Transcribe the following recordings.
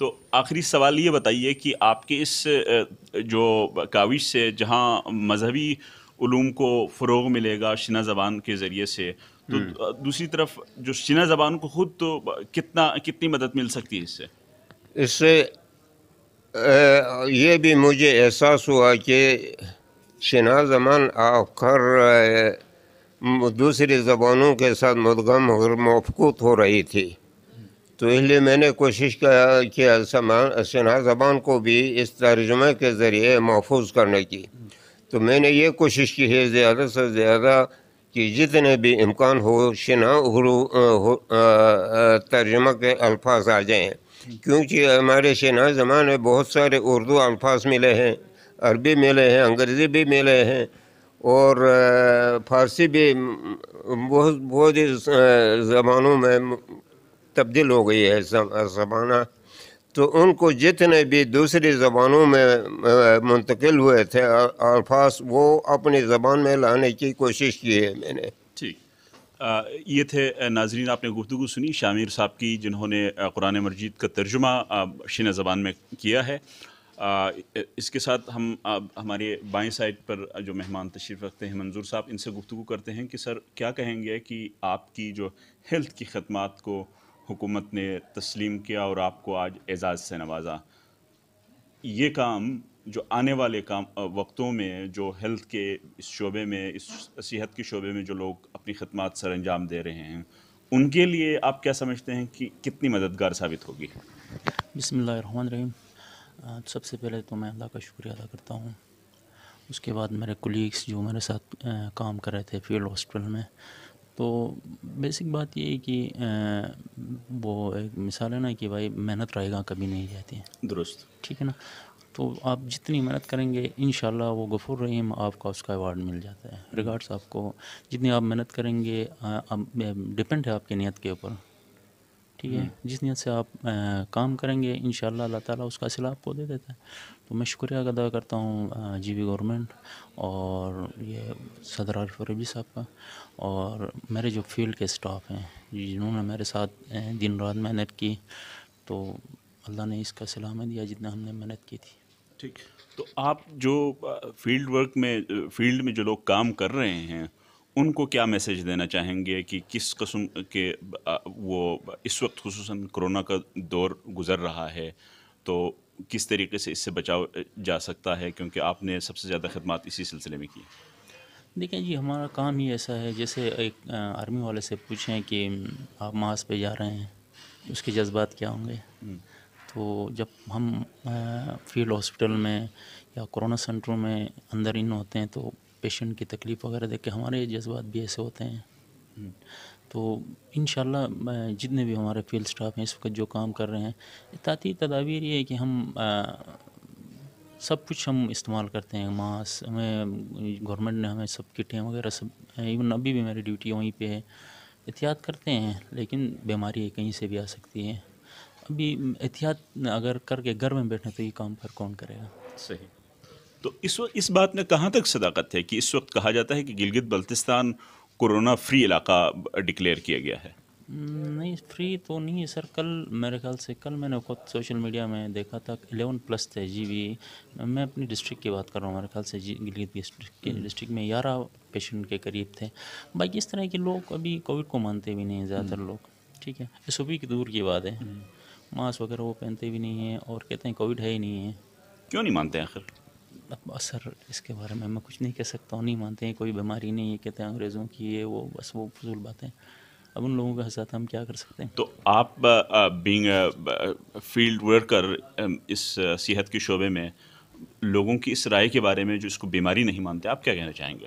تو آخری سوال یہ بتائیے کہ آپ کے اس جو کاوش سے جہاں مذہبی علوم کو فروغ ملے گا شنا زبان کے ذریعے سے، تو دوسری طرف جو شنا زبان کو خود تو کتنی مدد مل سکتی ہے اس سے یہ بھی مجھے احساس ہوا کہ شنا زبان آخر دوسری زبانوں کے ساتھ مدغم اور مفقود ہو رہی تھی، تو اس لیے میں نے کوشش کیا کہ شنا زبان کو بھی اس ترجمے کے ذریعے محفوظ کرنے کی. تو میں نے یہ کوشش کی ہے زیادہ سے زیادہ کہ جتنے بھی امکان ہو شنا ترجمہ کے الفاظ آ جائیں، کیونکہ ہمارے شنا زبان میں بہت سارے اردو الفاظ ملے ہیں، عربی ملے ہیں، انگریزی بھی ملے ہیں، اور فارسی بھی بہت زبانوں میں تبدیل ہو گئی ہے زبانہ. تو ان کو جتنے بھی دوسری زبانوں میں منتقل ہوئے تھے الفاظ، وہ اپنی زبان میں لانے کی کوشش کی ہے میں نے. ٹھیک. یہ تھے ناظرین، آپ نے گفتگو سنی شامر صاحب کی، جنہوں نے قرآن مجید کا ترجمہ شنا زبان میں کیا ہے. اس کے ساتھ ہم ہمارے بائیں سائڈ پر جو مہمان تشریف رکھتے ہیں منظور صاحب، ان سے گفتگو کرتے ہیں کہ سر کیا کہیں گے کہ آپ کی جو ہیلتھ کی خدمات کو حکومت نے تسلیم کیا اور آپ کو آج اعزاز سے نوازا، یہ کام جو آنے والے وقتوں میں جو ہیلتھ کے اس شعبے میں، اس صحت کے شعبے میں جو لوگ اپنی خدمات سر انجام دے رہے ہیں، ان کے لیے آپ کیا سمجھتے ہیں کہ کتنی مددگار ثابت ہوگی؟ بسم اللہ الرحمن الرحیم. سب سے پہلے تو میں اللہ کا شکریہ ادا کرتا ہوں. اس کے بعد میرے کولیگس جو میرے ساتھ کام کر رہے تھے فیلڈ ہاسپٹل میں، تو بیسک بات یہ ہے کہ وہ ایک مثال ہے نا کہ بھائی محنت رائے گاں کبھی نہیں جاتی ہے. درست. ٹھیک ہے نا. تو آپ جتنی محنت کریں گے انشاءاللہ وہ غفور رحیم آپ کا اس کا ایوارڈ مل جاتا ہے. ریگارڈس آپ کو جتنی آپ محنت کریں گے، ڈپینڈ ہے آپ کی نیت کے اوپر. ٹھیک ہے. جس نیت سے آپ کام کریں گے انشاءاللہ اللہ تعالیٰ اس کا صلہ آپ کو دے دیتا ہے. تو میں شکریہ ادا کرتا ہوں جی بی گورنمنٹ اور یہ صدر عارف ربیع صاحب کا، اور میرے جو فیلڈ کے اسٹاف ہیں جنہوں نے میرے ساتھ دن رات محنت کی. تو اللہ نے اس کا صلہ ہمیں دیا جتنا ہم نے محنت کی تھی. ٹھیک. تو آپ جو فیلڈ میں جو لوگ کام کر رہے ہیں، ان کو کیا میسج دینا چاہیں گے کہ کس قسم کے وہ اس وقت خصوصاً کرونا کا دور گزر رہا ہے، تو کس طریقے سے اس سے بچاؤ جا سکتا ہے، کیونکہ آپ نے سب سے زیادہ خدمات اسی سلسلے میں کی؟ دیکھیں جی، ہمارا کام ہی ایسا ہے، جیسے ایک آرمی والے سے پوچھیں کہ آپ ماس پہ جا رہے ہیں اس کے جذبات کیا ہوں گے. تو جب ہم فیلڈ ہاسپٹل میں یا کورونا سینٹروں میں اندر ہوتے ہیں تو پیشنٹ کی تکلیف وغیرہ دیکھ کے ہمارے جذبات بھی ایسے ہوتے ہیں. تو انشاءاللہ جتنے بھی ہمارے فیلڈ سٹاف ہیں اس وقت جو کام کر رہے ہیں، احتیاطی تدابیر یہ ہے کہ ہم سب کچھ ہم استعمال کرتے ہیں. ماس ہمیں گورنمنٹ نے ہمیں سب کٹیں وغیرہ سب، ایون ابھی بھی میری ڈیوٹی وہیں پہ ہے. احتیاط کرتے ہیں لیکن بیماری کہیں سے بھی آ سکتی ہے. ابھی احتیاط اگر کر کے گھر میں بیٹھے تو یہ کام پھر کون کرے گا؟ صحیح. تو اس بات میں کہاں تک صداقت ہے کہ اس وقت کہا جاتا ہے کہ گلگت بلتستان کورونا فری علاقہ ڈکلیئر کیا گیا ہے؟ نہیں، فری تو نہیں ہے سر. کل میرے خیال سے میں نے خود سوشل میڈیا میں دیکھا تھا 11+ تھے جی بی. میں اپنی ڈسٹرکٹ کی بات کر رہا ہوں، میرے خیال سے گلگت ڈسٹرکٹ میں 11 پیشنٹ کے قریب تھے. باقی اس طرح کے لوگ ابھی کووڈ کو مانتے بھی نہیں ہیں زیادہ تر لوگ. ٹھیک ہے. ایس او پی کی دور کی بات ہے، ماسک وغیرہ وہ پہنتے بھی نہیں ہیں اور کہتے ہیں کووڈ ہے ہی نہیں ہے. کیوں نہیں مانتے آخر؟ اب سر اس کے بارے میں کچھ نہیں کہہ سکتا ہوں. نہیں مانتے ہیں، کوئی بیماری نہیں ہے، کہتے ہیں انگریزوں کی یہ وہ، بس وہ فضول باتیں. اب ان لوگوں کے ساتھ ہم کیا کر سکتے ہیں؟ تو آپ بینگ فیلڈ ورکر اس صحت کے شعبے میں لوگوں کی اس رائے کے بارے میں جو اس کو بیماری نہیں مانتے، آپ کیا کہنا چاہیں گے؟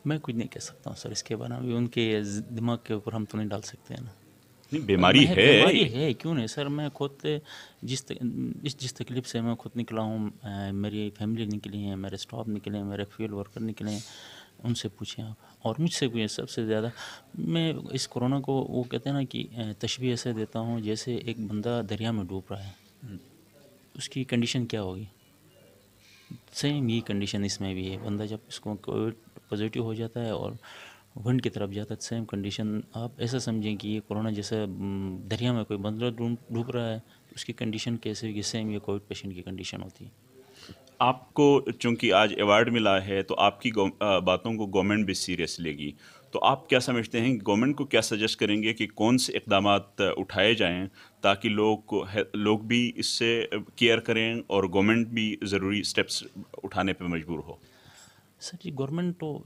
میں کچھ نہیں کہہ سکتا ہوں سر اس کے بارے میں. ان کے دماغ کے اوپر ہم تو نہیں ڈال سکتے ہیں نا. نہیں، بیماری ہے. بیماری ہے، کیوں نہیں سر. میں خود جس تکلیف سے میں خود نکلا ہوں، میری فیملی نکلی ہے، میرے اسٹاف نکلے ہیں، میرے فیلڈ ورکر نکلے ہیں. ان سے پوچھیں آپ، اور مجھ سے پوچھیں. سب سے زیادہ میں اس کورونا کو وہ کہتے ہیں نا کہ تشبیہ ایسے دیتا ہوں جیسے ایک بندہ دریا میں ڈوب رہا ہے، اس کی کنڈیشن کیا ہوگی. سیم یہی کنڈیشن اس میں بھی ہے. بندہ جب اس کو کووڈ پازیٹیو ہو جاتا ہے اور ونڈ کی طرف جاتا ہے سیم کنڈیشن. آپ ایسا سمجھیں کہ یہ کورونا جیسے دریا میں کوئی بندر ڈوب رہا ہے تو اس کی کنڈیشن کیسے ہوگی، سیم یہ کووڈ پیشنٹ کی کنڈیشن ہوتی ہے. آپ کو چونکہ آج ایوارڈ ملا ہے تو آپ کی باتوں کو گورنمنٹ بھی سیریس لے گی، تو آپ کیا سمجھتے ہیں گورنمنٹ کو کیا سجیسٹ کریں گے کہ کون سے اقدامات اٹھائے جائیں تاکہ لوگ بھی اس سے کیئر کریں اور گورنمنٹ بھی ضروری سٹیپس اٹھانے پہ مجبور ہو؟ سر جی گورنمنٹ تو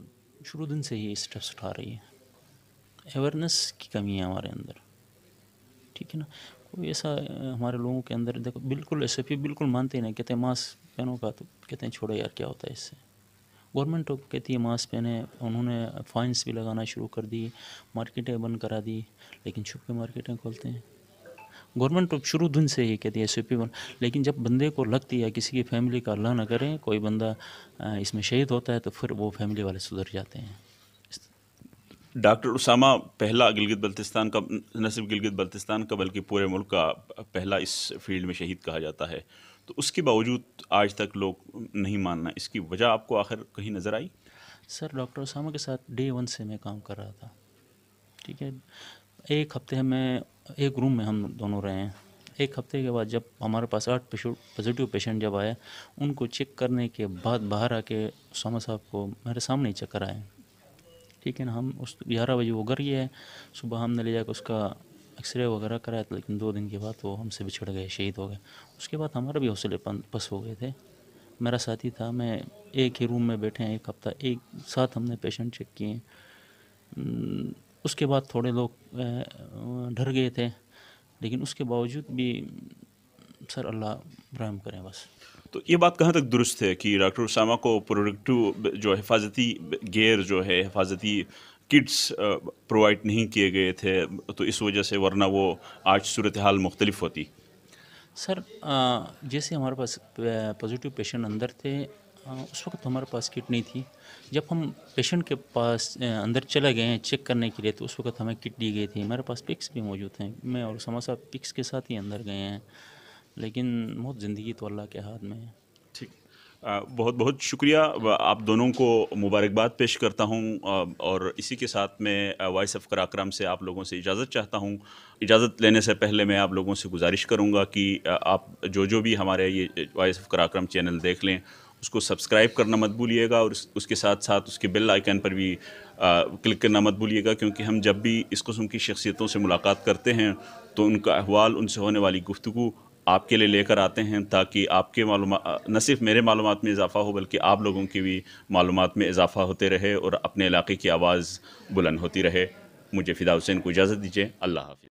شروع دن سے ہی اسٹیپس اٹھا رہی ہے. اویئرنیس کی کمی ہے ہمارے اندر، ٹھیک ہے نا. کوئی ایسا ہمارے لوگوں کے اندر دیکھو بالکل ایس پی بالکل مانتے ہی نہیں، کہتے ہیں ماسک پہنو کا، تو کہتے ہیں چھوڑو یار کیا ہوتا ہے اس سے. گورنمنٹ تو کہتی ہے ماسک پہنے، انہوں نے فائنس بھی لگانا شروع کر دی، مارکیٹیں بند کرا دی، لیکن چھپ کے مارکیٹیں کھولتے ہیں. گورنمنٹ تو شروع دن سے ہی کہتی ہے ایس پی بند، لیکن جب بندے کو لگتی ہے کسی کی فیملی کا اللہ نہ کرے کوئی بندہ اس میں شہید ہوتا ہے تو پھر وہ فیملی والے سدھر جاتے ہیں. ڈاکٹر اسامہ پہلا گلگت بلتستان کا، نہ صرف گلگت بلتستان کا بلکہ پورے ملک کا پہلا اس فیلڈ میں شہید کہا جاتا ہے، تو اس کے باوجود آج تک لوگ نہیں ماننا، اس کی وجہ آپ کو آخر کہیں نظر آئی؟ سر ڈاکٹر اسامہ کے ساتھ ڈے 1 سے میں کام کر رہا تھا، ٹھیک ہے. ایک ہفتے میں ایک روم میں ہم دونوں رہے ہیں. ایک ہفتے کے بعد جب ہمارے پاس 8 پازیٹیو پیشنٹ جب آئے، ان کو چیک کرنے کے بعد باہر آ کے اسامہ صاحب کو میرے سامنے ہی چکر آئے، ٹھیک ہے نا. ہم اس 11 بجے وہ گھر گئے، صبح ہم نے لے جا کے اس کا ایکس رے وغیرہ کرایا، لیکن 2 دن کے بعد وہ ہم سے بچھڑ گئے، شہید ہو گئے. اس کے بعد ہمارا بھی حوصلے پس ہو گئے تھے. میرا ساتھی تھا، میں ایک ہی روم میں بیٹھے ہیں ایک ہفتہ، ایک ساتھ ہم نے پیشنٹ چیک کیے. اس کے بعد تھوڑے لوگ ڈر گئے تھے، لیکن اس کے باوجود بھی سر اللہ رحم کریں بس. تو یہ بات کہاں تک درست ہے کہ ڈاکٹر اسامہ کو پروڈکٹیو جو حفاظتی گیئر جو ہے، حفاظتی کٹس پرووائڈ نہیں کیے گئے تھے، تو اس وجہ سے ورنہ وہ آج صورتحال مختلف ہوتی؟ سر جیسے ہمارے پاس پازیٹیو پیشنٹ اندر تھے، اس وقت ہمارے پاس کٹ نہیں تھی. جب ہم پیشنٹ کے پاس اندر چلے گئے ہیں چیک کرنے کے لیے تو اس وقت ہمیں کٹ دی گئی تھی. میرے پاس پکس بھی موجود ہیں، میں اور اسامہ صاحب پکس کے ساتھ ہی اندر گئے ہیں، لیکن موت زندگی تو اللہ کے ہاتھ میں ہے. ٹھیک، بہت بہت شکریہ. آپ دونوں کو مبارکباد پیش کرتا ہوں، اور اسی کے ساتھ میں وائس آف قراقرم سے آپ لوگوں سے اجازت چاہتا ہوں. اجازت لینے سے پہلے میں آپ لوگوں سے گزارش کروں گا کہ آپ جو بھی ہمارے یہ وائس آف قراقرم چینل دیکھ لیں، اس کو سبسکرائب کرنا مت بھولیے گا، اور اس کے ساتھ ساتھ اس کے بیل آئیکن پر بھی کلک کرنا مت بھولیے گا، کیونکہ ہم جب بھی اس قسم کی شخصیتوں سے ملاقات کرتے ہیں تو ان کا احوال، ان سے ہونے والی گفتگو آپ کے لیے لے کر آتے ہیں، تاکہ آپ کے معلومات، نہ صرف میرے معلومات میں اضافہ ہو بلکہ آپ لوگوں کی بھی معلومات میں اضافہ ہوتے رہے اور اپنے علاقے کی آواز بلند ہوتی رہے. مجھے فدا حسین کو اجازت دیجیے. اللہ حافظ.